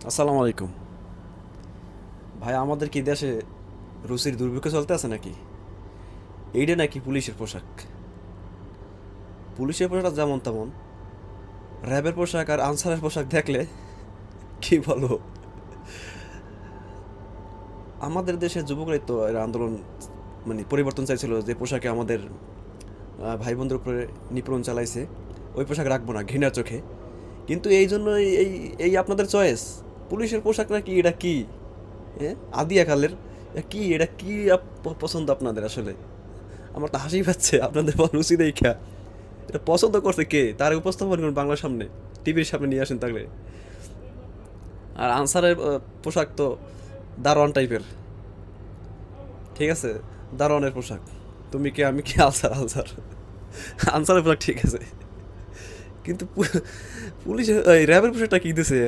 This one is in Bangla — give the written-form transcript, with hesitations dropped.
আসসালামু আলাইকুম। ভাই, আমাদের কি দেশে রুচির দুর্ভিক্ষ চলতে আছে নাকি? এইটা নাকি পুলিশের পোশাক? পুলিশের পোশাক যেমন তেমন, র্যাবের পোশাক আর আনসারের পোশাক দেখলে কি বলো? আমাদের দেশের যুবকরাই তো এর আন্দোলন, মানে পরিবর্তন চাইছিল, যে পোশাকে আমাদের ভাই বোনদের উপরে নিপীড়ন চালাইছে, ওই পোশাক রাখবো না ঘৃণার চোখে। কিন্তু এই জন্য এই এই আপনাদের চয়েস, পুলিশের পোশাক নাকি? এটা কি? হ্যাঁ, আদিয়া কালের কি এটা? কি পছন্দ আপনাদের আসলে? আমার তো হাসি পাচ্ছে আপনাদের রুচি দেখা। এটা পছন্দ করছে কে? তার উপস্থাপন করুন বাংলার সামনে, টিভির সামনে নিয়ে আসেন তাহলে। আর আনসারের পোশাক তো দারোয়ান টাইপের, ঠিক আছে? দারোয়ানের পোশাক। তুমি কে, আমি কি? আনসার, আনসার। আনসারের পোশাক ঠিক আছে, কিন্তু পুলিশের এই র্যাবের পোশাকটা কি দিছে?